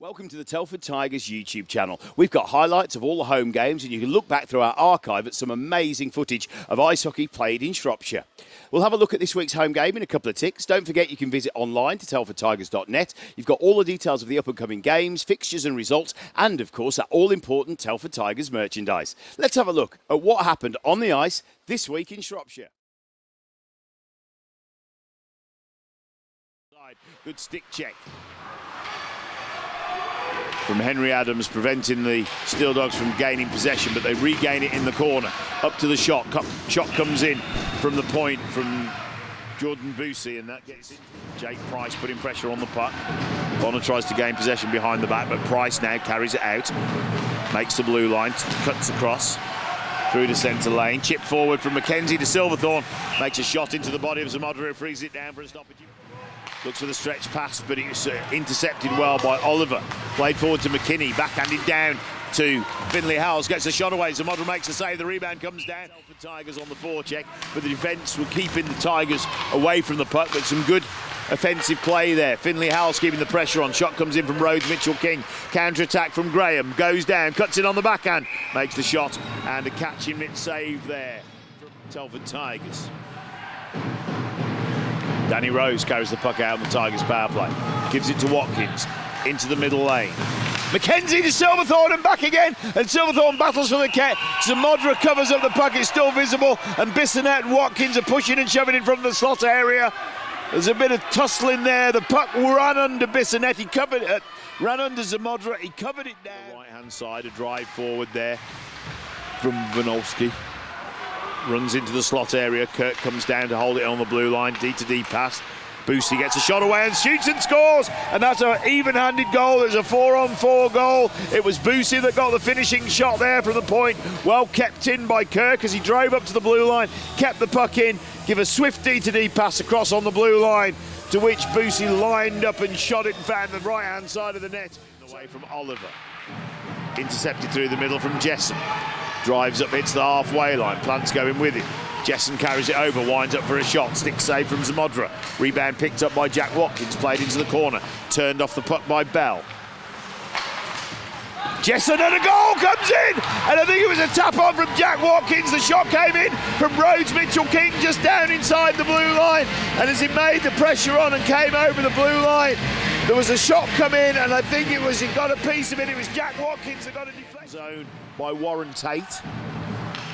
Welcome to the Telford Tigers YouTube channel. We've got highlights of all the home games and you can look back through our archive at some amazing footage of ice hockey played in Shropshire. We'll have a look at this week's home game in a couple of ticks. Don't forget you can visit online to telfordtigers.net. You've got all the details of the up-and-coming games, fixtures and results, and of course that all-important Telford Tigers merchandise. Let's have a look at what happened on the ice this week in Shropshire. Good stick check from Henry Adams, preventing the Steeldogs from gaining possession, but they regain it in the corner. Up to the shot. Shot comes in from the point from Jordan Boosie, and that gets in. Jake Price putting pressure on the puck. Bonner tries to gain possession behind the back, but Price now carries it out. Makes the blue line, cuts across through the centre lane. Chip forward from McKenzie to Silverthorne. Makes a shot into the body of Zamodra, who frees it down for a stoppage. Looks for the stretch pass, but it was intercepted well by Oliver. Played forward to McKinney, backhanded down to Finley Howells, gets a shot away. Zamodra makes a save, the rebound comes down. Telford Tigers on the forecheck, but the defence were keeping the Tigers away from the puck, but some good offensive play there. Finley Howells keeping the pressure on. Shot comes in from Rhodes, Mitchell King. Counter-attack from Graham, goes down, cuts in on the backhand, makes the shot, and a catching mid save there from Telford Tigers. Danny Rose carries the puck out on the Tigers' power play. Gives it to Watkins, into the middle lane. McKenzie to Silverthorne and back again, and Silverthorne battles for the catch. Zamodra covers up the puck, it's still visible, and Bissonette and Watkins are pushing and shoving in from the slot area. There's a bit of tussling there. The puck ran under Bissonette, he covered it, ran under Zamodra, he covered it down. The right-hand side, a drive forward there from Vanolski. Runs into the slot area. Kirk comes down to hold it on the blue line. D-to-D pass. Boosie gets a shot away and shoots and scores. And that's an even-handed goal. It's a 4-on-4 goal. It was Boosie that got the finishing shot there from the point. Well kept in by Kirk as he drove up to the blue line. Kept the puck in. Give a swift D-to-D pass across on the blue line, to which Boosie lined up and shot it and found the right-hand side of the net. Away from Oliver. Intercepted through the middle from Jessen. Drives up, hits the halfway line. Plant's going with it. Jessen carries it over, winds up for a shot. Stick save from Zamodra. Rebound picked up by Jack Watkins, played into the corner. Turned off the puck by Bell. Jessen, and a goal comes in! And I think it was a tap on from Jack Watkins. The shot came in from Rhodes, Mitchell King just down inside the blue line. And as he made the pressure on and came over the blue line, there was a shot come in, and I think he got a piece of it. It was Jack Watkins that got a deflection. Zone by Warren Tate.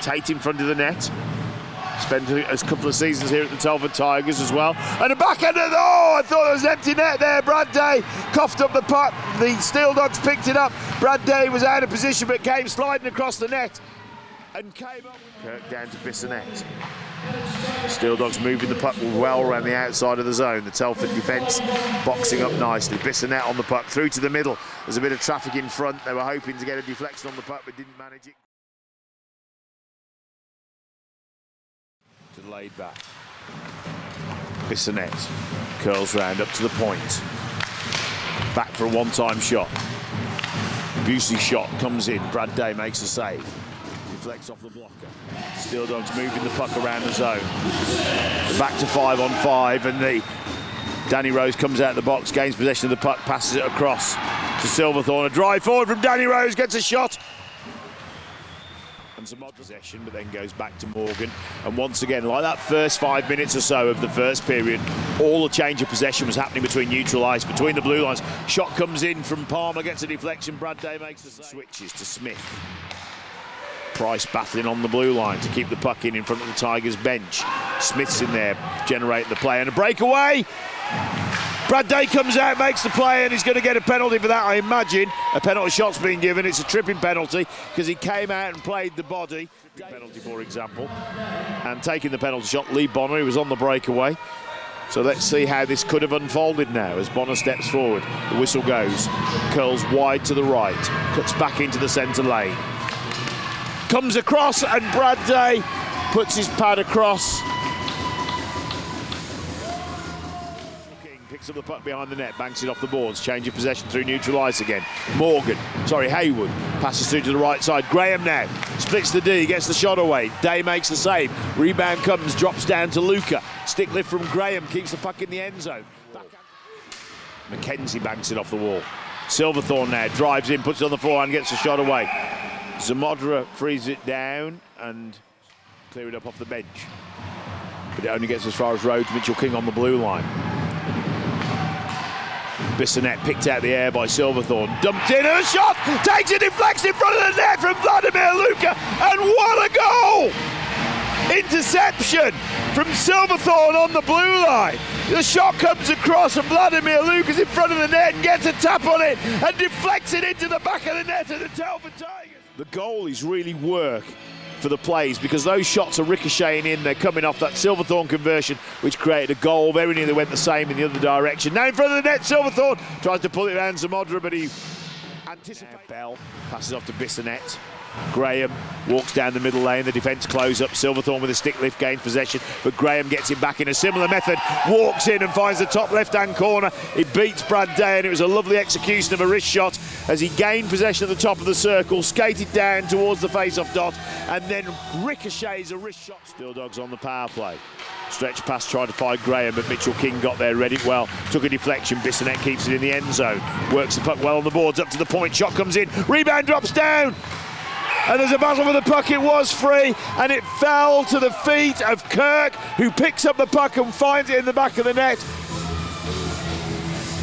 Tate in front of the net. Spent a couple of seasons here at the Telford Tigers as well. And a backhand, I thought there was an empty net there. Brad Day coughed up the puck. The Steeldogs picked it up. Brad Day was out of position but came sliding across the net and came up. Kirk down to Bissonette. Steeldogs moving the puck well around the outside of the zone. The Telford defence boxing up nicely. Bissonette on the puck through to the middle. There's a bit of traffic in front. They were hoping to get a deflection on the puck but didn't manage it. To the laid back. Bissonette curls round up to the point. Back for a one-time shot. Busey shot comes in. Brad Day makes a save. Deflects off the blocker. Steeldogs moving the puck around the zone. Back to 5-on-5, and Danny Rose comes out of the box, gains possession of the puck, passes it across to Silverthorne. A drive forward from Danny Rose, gets a shot. And some odd possession, but then goes back to Morgan. And once again, like that first 5 minutes or so of the first period, all the change of possession was happening between neutral ice, between the blue lines. Shot comes in from Palmer, gets a deflection. Brad Day makes the switches to Smith. Price battling on the blue line to keep the puck in front of the Tigers bench. Smith's in there, generating the play, and a breakaway. Brad Day comes out, makes the play, and he's going to get a penalty for that, I imagine. A penalty shot's been given. It's a tripping penalty because he came out and played the body. Penalty, for example. And taking the penalty shot, Lee Bonner, who was on the breakaway. So let's see how this could have unfolded now as Bonner steps forward. The whistle goes, curls wide to the right, cuts back into the centre lane. Comes across, and Brad Day puts his pad across. King picks up the puck behind the net, banks it off the boards, change of possession through neutral ice again. Haywood passes through to the right side. Graham now splits the D, gets the shot away. Day makes the save. Rebound comes, drops down to Luca. Stick lift from Graham, keeps the puck in the end zone. McKenzie banks it off the wall. Silverthorne now drives in, puts it on the forehand, gets the shot away. Zamodra frees it down and clear it up off the bench. But it only gets as far as Rhodes Mitchell-King on the blue line. Bissonette picked out the air by Silverthorne, dumped in and a shot, takes it, deflects in front of the net from Vladimir Luka, and what a goal! Interception from Silverthorne on the blue line. The shot comes across and Vladimir Luka's in front of the net and gets a tap on it and deflects it into the back of the net of the Telford Tigers. The goalies really work for the plays because those shots are ricocheting in, they're coming off that Silverthorne conversion which created a goal. Very nearly went the same in the other direction. Now in front of the net, Silverthorne tries to pull it around Zamodra, but he anticipates. Bell passes off to Bissonette. Graham walks down the middle lane, the defence close up. Silverthorne with a stick lift gains possession, but Graham gets him back in a similar method, walks in and finds the top left hand corner. It beats Brad Day, and it was a lovely execution of a wrist shot as he gained possession at the top of the circle, skated down towards the face-off dot, and then ricochets a wrist shot. Steeldogs on the power play. Stretch pass, tried to find Graham, but Mitchell-King got there, read it well, took a deflection. Bissonette keeps it in the end zone, works the puck well on the boards, up to the point, shot comes in, rebound drops down. And there's a battle for the puck. It was free, and it fell to the feet of Kirk, who picks up the puck and finds it in the back of the net.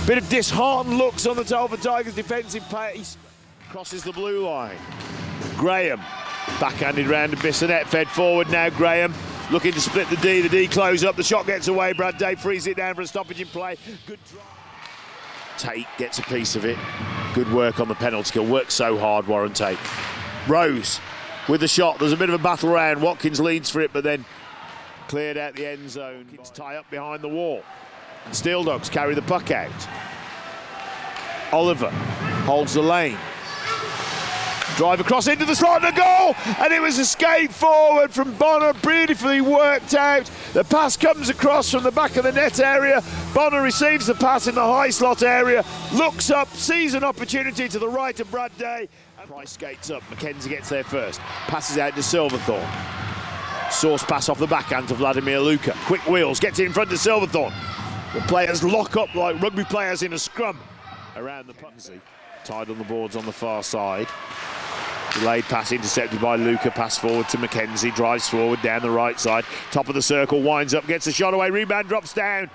Bit of disheartened looks on the Telford Tigers' defensive pace. Crosses the blue line. Graham, backhanded round to Bissonette, fed forward now. Graham looking to split the D. The D close up. The shot gets away. Brad Day frees it down for a stoppage in play. Good drive. Tate gets a piece of it. Good work on the penalty kill. Worked so hard, Warren Tate. Rose with the shot. There's a bit of a battle round. Watkins leads for it, but then cleared out the end zone. It's tie up behind the wall. Steeldogs carry the puck out. Oliver holds the lane. Drive across into the slot and a goal! And it was a skate forward from Bonner, beautifully worked out. The pass comes across from the back of the net area. Bonner receives the pass in the high slot area, looks up, sees an opportunity to the right of Brad Day. Price skates up, Mackenzie gets there first, passes out to Silverthorne. Source pass off the backhand to Vladimir Luka. Quick wheels, gets it in front of Silverthorne. The players lock up like rugby players in a scrum around the puck. Tied on the boards on the far side. Delayed pass intercepted by Luka, pass forward to Mackenzie, drives forward down the right side, top of the circle, winds up, gets the shot away, rebound drops down.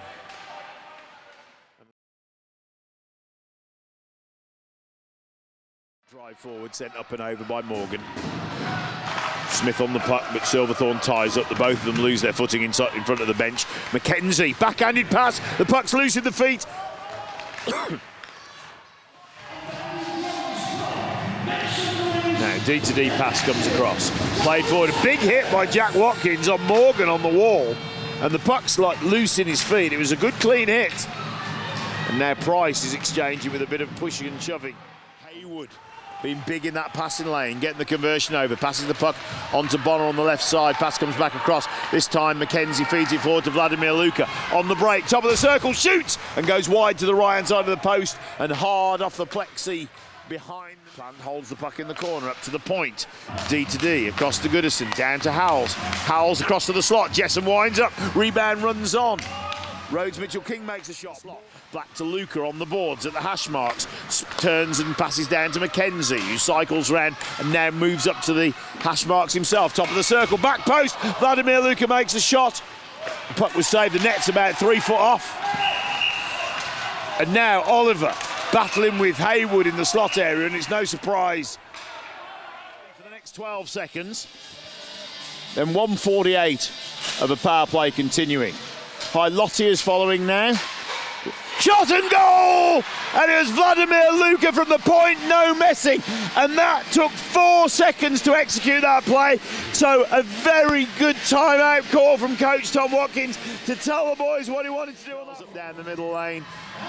Drive forward, sent up and over by Morgan. Smith on the puck, but Silverthorne ties up. The both of them lose their footing in front of the bench. Mackenzie, backhanded pass, the puck's loose in the feet. Now, D-to-D pass comes across. Played forward, a big hit by Jack Watkins on Morgan on the wall, and the puck's like loose in his feet. It was a good clean hit. And now Price is exchanging with a bit of pushing and shoving. Haywood being big in that passing lane, getting the conversion over, passes the puck onto Bonner on the left side, pass comes back across. This time Mackenzie feeds it forward to Vladimir Luka. On the break, top of the circle, shoots and goes wide to the right-hand side of the post and hard off the plexi behind. Plant holds the puck in the corner, up to the point. D-to-D, across to Goodison, down to Howells. Howells across to the slot, Jessen winds up, rebound runs on. Rhodes Mitchell-King makes a shot. Back to Luka on the boards at the hash marks. Turns and passes down to Mackenzie, who cycles round and now moves up to the hash marks himself. Top of the circle, back post. Vladimir Luka makes a shot. The puck was saved. The net's about 3 foot off. And now Oliver battling with Haywood in the slot area, and it's no surprise. For the next 12 seconds, then 1:48 of a power play continuing. High Lottie is following now. Shot and goal! And it was Vladimir Luka from the point, no messing. And that took 4 seconds to execute that play. So a very good timeout call from coach Tom Watkins to tell the boys what he wanted to do. Up down the middle lane,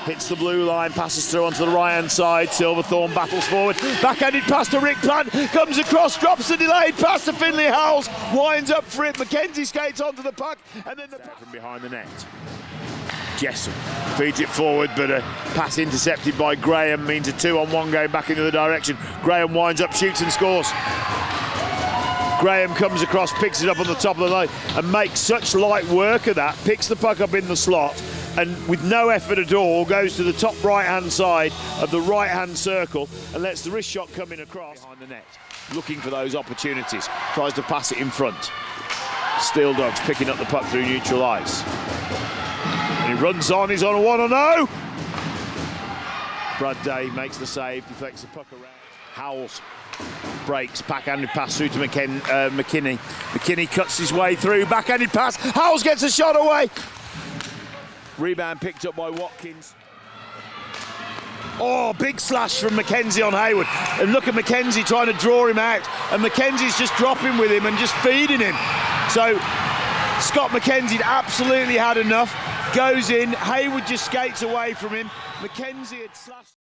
hits the blue line, passes through onto the right-hand side. Silverthorne battles forward. Backhanded pass to Rick Plant, comes across, drops the delayed pass to Finley Howells, winds up for it. Mackenzie skates onto the puck, and then the puck from behind the net. Jessen feeds it forward, but a pass intercepted by Graham means a 2-on-1 going back in the other direction. Graham winds up, shoots and scores. Graham comes across, picks it up on the top of the line and makes such light work of that, picks the puck up in the slot, and with no effort at all goes to the top right-hand side of the right-hand circle and lets the wrist shot come in across behind the net, looking for those opportunities, tries to pass it in front. Steeldogs picking up the puck through neutral ice. And he runs on, he's on a 1-0. Brad Day makes the save, deflects the puck around. Howells breaks, backhanded pass through to McKinney. McKinney cuts his way through, backhanded pass. Howells gets a shot away. Rebound picked up by Watkins. Oh, big slash from Mackenzie on Hayward. And look at Mackenzie trying to draw him out. And Mackenzie's just dropping with him and just feeding him. So Scott Mackenzie absolutely had enough. Goes in, Hayward just skates away from him. Mackenzie had slashed.